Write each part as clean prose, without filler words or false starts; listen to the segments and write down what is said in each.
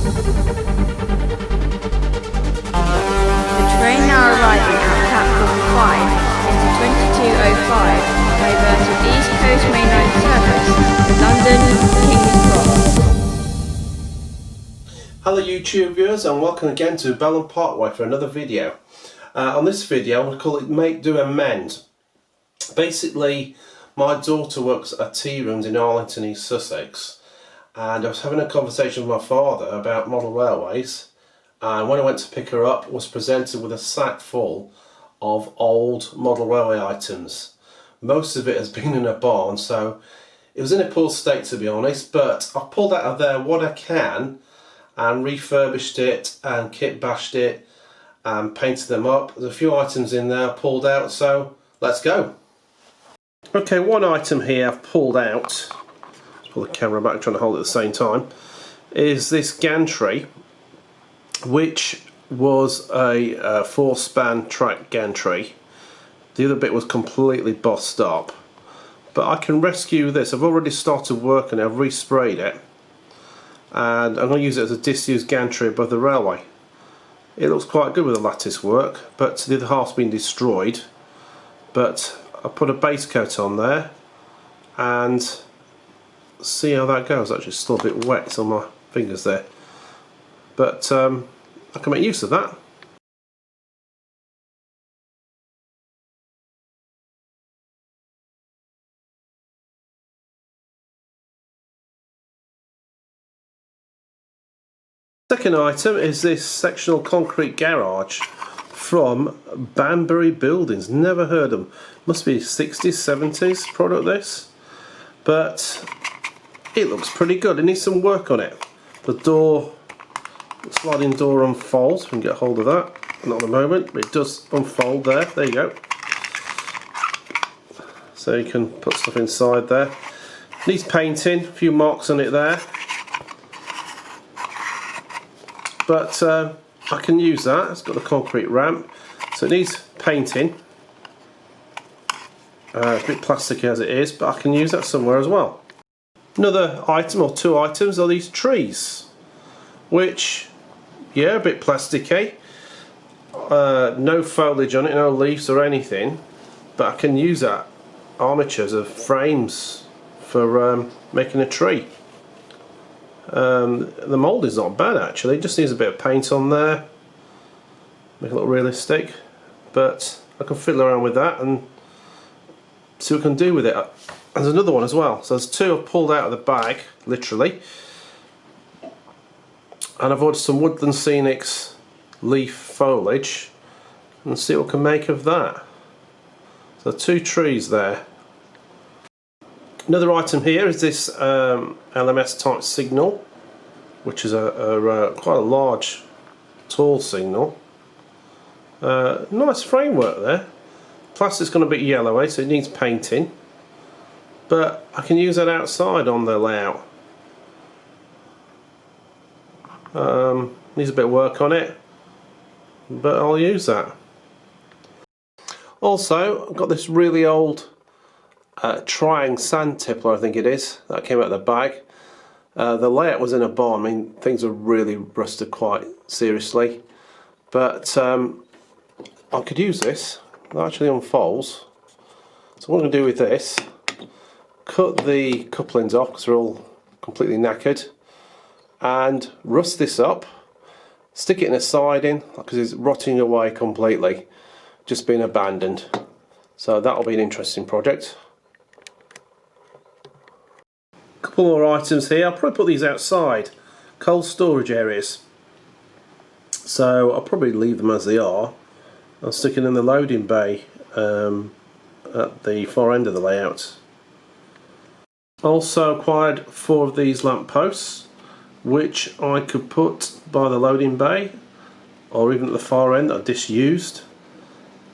The train now arriving at platform 5 into 2205 diverted East Coast Main Line service to London King's Cross. Hello YouTube viewers, and welcome again to Bellon Parkway for another video. On this video I'm going to call it Make Do and Mend. Basically, my daughter works at tea rooms in Arlington, East Sussex, and I was having a conversation with my father about model railways, and when I went to pick her up I was presented with a sack full of old model railway items. Most of it has been in a barn, so it was in a poor state to be honest, but I've pulled out of there what I can and refurbished it and kit bashed it and painted them up. There's a few items in there pulled out, so let's go. Okay, one item here I've pulled out, let's pull the camera back, trying to hold it at the same time, is this gantry, which was a 4-span track gantry. The other bit was completely bossed up, but I can rescue this. I've already started working, I've resprayed it, and I'm going to use it as a disused gantry above the railway. It looks quite good with the lattice work, but the other half's been destroyed. But I put a base coat on there and see how that goes. Actually, it's still a bit wet on my fingers there, but I can make use of that. Second item is this sectional concrete garage from Banbury Buildings. Never heard of them. Must be 60s, 70s product this, but it looks pretty good. It needs some work on it. The door, the sliding door unfolds. We can get hold of that. Not at the moment, but it does unfold there. There you go. So you can put stuff inside there. Needs painting. A few marks on it there. But I can use that. It's got the concrete ramp, so it needs painting. It's a bit plasticky as it is, but I can use that somewhere as well. Another item, or two items, are these trees, which, yeah, a bit plasticky. No foliage on it, no leaves or anything, but I can use that armatures of frames for making a tree. The mould is not bad actually, it just needs a bit of paint on there, make it look realistic, but I can fiddle around with that and see what I can do with it. There's another one as well, so there's two I've pulled out of the bag, literally, and I've ordered some Woodland Scenics leaf foliage and see what I can make of that. So 2 trees there. Another item here is this LMS type signal, which is quite a large, tall signal. Nice framework there. Plastic's gone a bit yellowy, so it needs painting, but I can use that outside on the layout. Needs a bit of work on it, but I'll use that. Also, I've got this really old Triang sand tippler, I think it is, that came out of the bag. The layout was in a barn. I mean, things are really rusted quite seriously, but I could use this. It actually unfolds. So what I'm going to do with this, cut the couplings off because they're all completely knackered, and rust this up, stick it in a siding because it's rotting away completely, just been abandoned. So that'll be an interesting project. Couple more items here. I'll probably put these outside, cold storage areas, so I'll probably leave them as they are. I'll stick it in the loading bay at the far end of the layout. Also acquired 4 of these lamp posts, which I could put by the loading bay or even at the far end that are disused.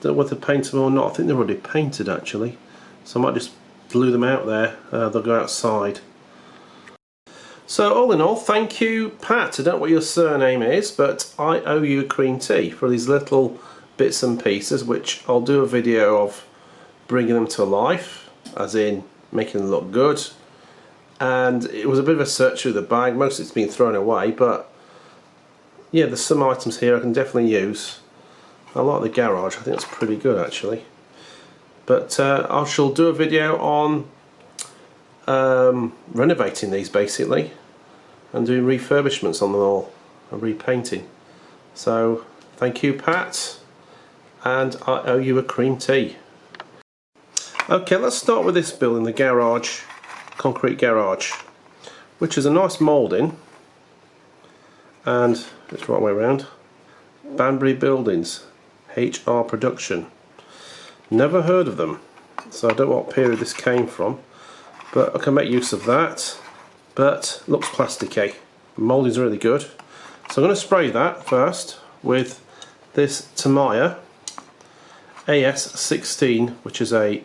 Don't know whether to paint them or not. I think they're already painted actually, so I might just glue them out there. They'll go outside. So all in all, thank you Pat, I don't know what your surname is, but I owe you a cream tea for these little bits and pieces, which I'll do a video of bringing them to life, as in making them look good. And it was a bit of a search through the bag. Most of it's been thrown away, but yeah, there's some items here I can definitely use. I like the garage, I think that's pretty good actually. But I shall do a video on renovating these basically and doing refurbishments on them all and repainting. So thank you, Pat, and I owe you a cream tea. Okay, let's start with this building, the garage, concrete garage, which is a nice moulding, and it's the right way around. Banbury Buildings, HR Production. Never heard of them, so I don't know what period this came from, but I can make use of that. But looks plasticky. The moulding's really good. So I'm going to spray that first with this Tamiya AS16, which is a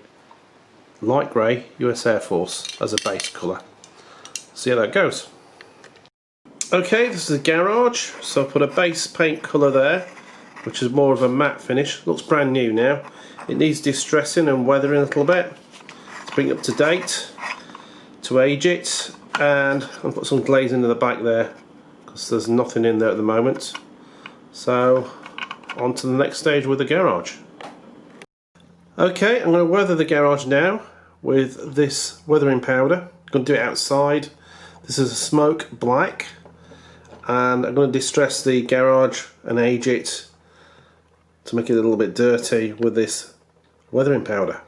light grey US Air Force as a base colour. See how that goes. Okay, this is a garage, so I put a base paint colour there, which is more of a matte finish. Looks brand new now. It needs distressing and weathering a little bit to bring it up to date, to age it, and I'll put some glaze into the back there because there's nothing in there at the moment. So on to the next stage with the garage. Okay, I'm going to weather the garage now with this weathering powder. I'm going to do it outside. This is a smoke black, and I'm going to distress the garage and age it to make it a little bit dirty with this weathering powder.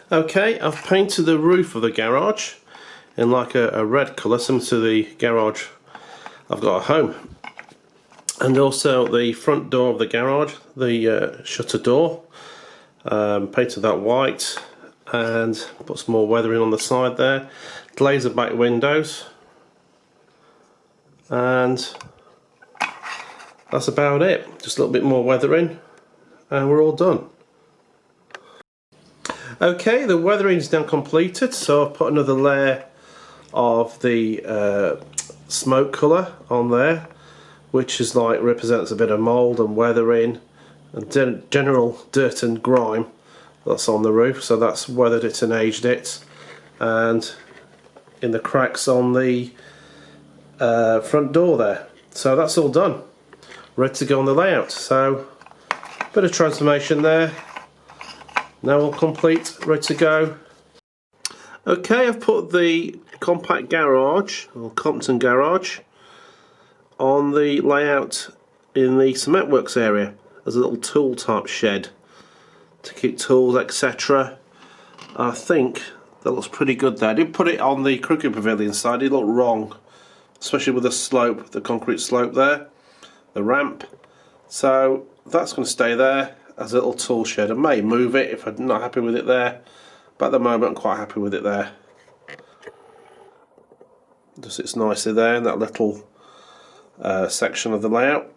Okay, I've painted the roof of the garage in like a red colour, similar to the garage I've got at home. And also the front door of the garage, the shutter door, painted that white and put some more weathering on the side there. Glaze the back windows, and that's about it. Just a little bit more weathering and we're all done. Okay, the weathering is now completed, so I've put another layer of the smoke colour on there, which is like represents a bit of mould and weathering and general dirt and grime that's on the roof. So that's weathered it and aged it, and in the cracks on the front door there. So that's all done, ready to go on the layout. So bit of transformation there. Now all complete, ready to go. Okay, I've put the compact garage, or Compton garage, on the layout in the cement works area as a little tool type shed to keep tools, etc. I think that looks pretty good there. I did put it on the crooked pavilion side. It looked wrong, especially with the slope, the concrete slope there, the ramp. So that's going to stay there as a little tool shed. I may move it if I'm not happy with it there, but at the moment I'm quite happy with it there. Just sits nicely there in that little section of the layout.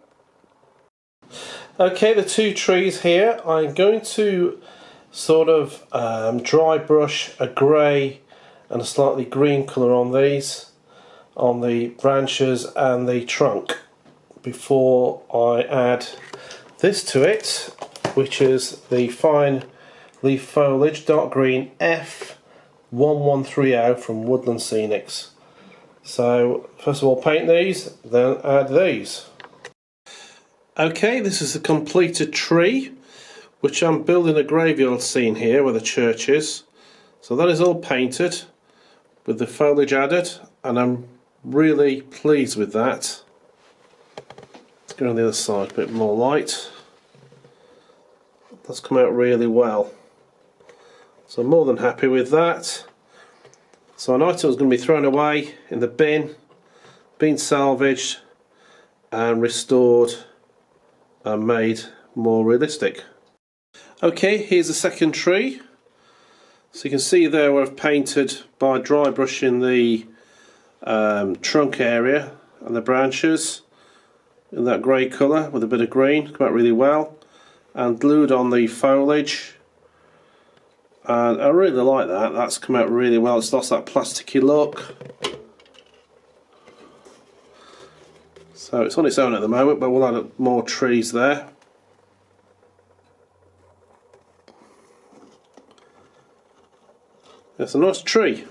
Okay, the two trees here, I'm going to sort of dry brush a grey and a slightly green colour on these, on the branches and the trunk, before I add this to it, which is the fine leaf foliage, dark green F1130 from Woodland Scenics. So first of all paint these, then add these. Okay, this is the completed tree, which I'm building a graveyard scene here where the church is. So that is all painted with the foliage added, and I'm really pleased with that. Let's go on the other side, a bit more light. That's come out really well. So I'm more than happy with that. So an item was going to be thrown away in the bin, been salvaged and restored and made more realistic. Okay, here's the second tree. So you can see there where I've painted by dry brushing the trunk area and the branches in that grey colour with a bit of green, come out really well, and glued on the foliage. And I really like that, that's come out really well. It's lost that plasticky look. So it's on its own at the moment, but we'll add more trees there. It's a nice tree.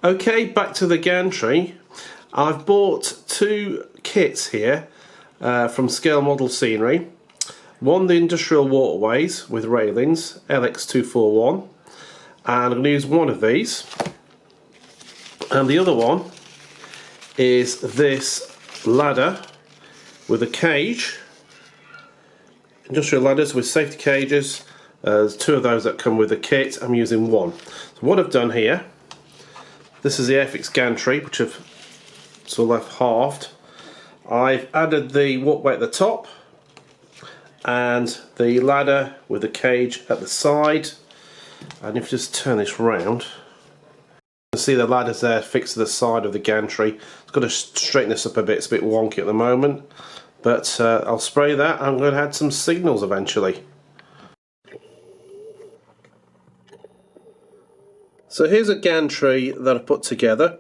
Okay, back to the gantry. I've bought two kits here from Scale Model Scenery. One, the Industrial Waterways with railings, LX241, and I'm going to use one of these. And the other one is this ladder with a cage. Industrial ladders with safety cages. There's two of those that come with the kit. I'm using one. So what I've done here, this is the Airfix gantry, which I've sort of left halved. I've added the walkway at the top and the ladder with the cage at the side. And if you just turn this round, you can see the ladder's there fixed to the side of the gantry. I've got to straighten this up a bit, it's a bit wonky at the moment. But I'll spray that. I'm going to add some signals eventually. So here's a gantry that I've put together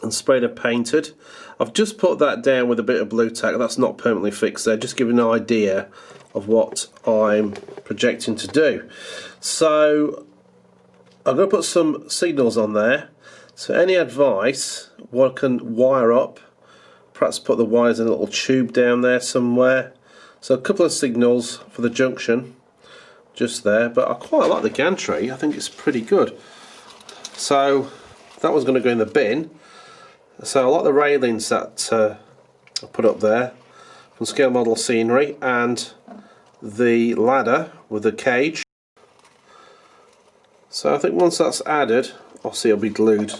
and sprayed and painted. I've just put that down with a bit of blue tack. That's not permanently fixed there, just giving an idea of what I'm projecting to do. So I'm going to put some signals on there. So any advice, one can wire up, perhaps put the wires in a little tube down there somewhere. So a couple of signals for the junction just there, but I quite like the gantry. I think it's pretty good. So that was going to go in the bin. So I like the railings that I put up there from Scale Model Scenery, and the ladder with the cage. So I think once that's added, obviously it'll be glued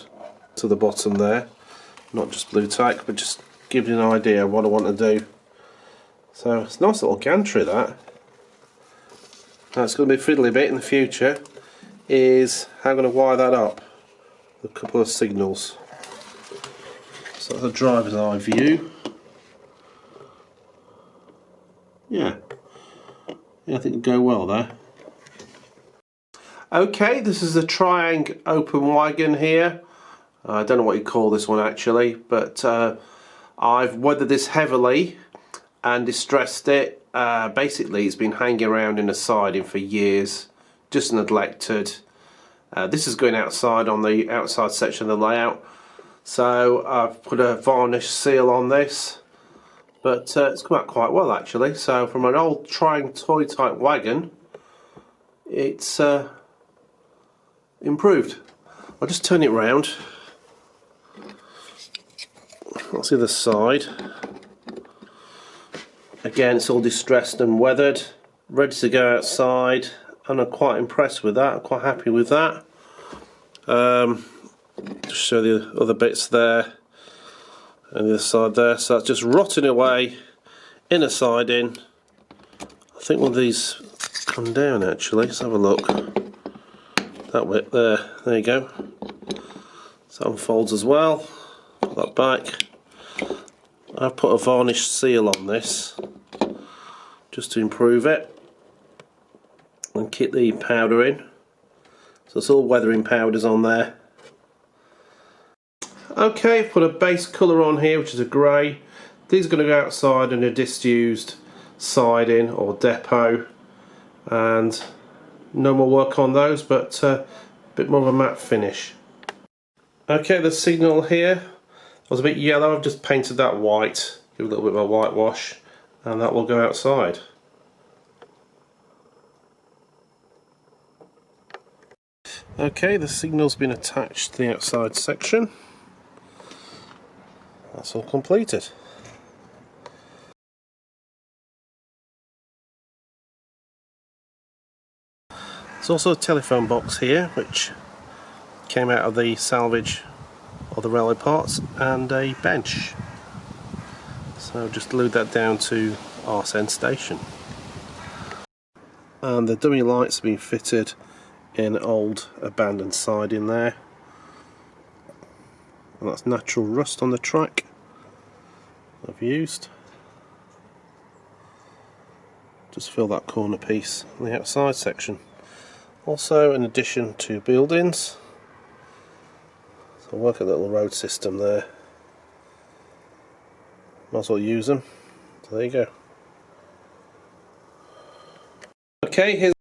to the bottom there, not just blue tack, but just give you an idea of what I want to do. So it's a nice little gantry that. Now it's going to be a fiddly bit in the future is how I'm going to wire that up with a couple of signals. So that's a driver's eye view. Yeah, I think it'll go well there. Okay, this is a Triang open wagon here. I don't know what you call this one actually, but I've weathered this heavily and distressed it. Basically it's been hanging around in a siding for years, just neglected. This is going outside on the outside section of the layout. So I've put a varnish seal on this, but it's come out quite well actually. So from an old Triang toy type wagon, it's improved. I'll just turn it round. That's the other side. Again, it's all distressed and weathered, ready to go outside, and I'm quite impressed with that. I'm quite happy with that. Just show the other bits there and the other side there. So that's just rotting away, inner siding. I think one of these come down actually. Let's have a look. That bit there. There you go. So that unfolds as well. Put that back. I've put a varnish seal on this just to improve it and keep the powder in. So it's all weathering powders on there. Okay, I've put a base colour on here which is a grey. These are going to go outside in a disused siding or depot, and no more work on those, but a bit more of a matte finish. Okay, the signal here was a bit yellow. I've just painted that white, give a little bit of a whitewash, and that will go outside. Okay, the signal's been attached to the outside section. That's all completed. There's also a telephone box here which came out of the salvage of the railway parts, and a bench. So just glued that down to Arsene station. And the dummy lights have been fitted in old abandoned siding there. And that's natural rust on the track I've used. Just fill that corner piece on the outside section. Also, in addition to buildings, so work a little road system there. Might as well use them. So there you go. Okay, here's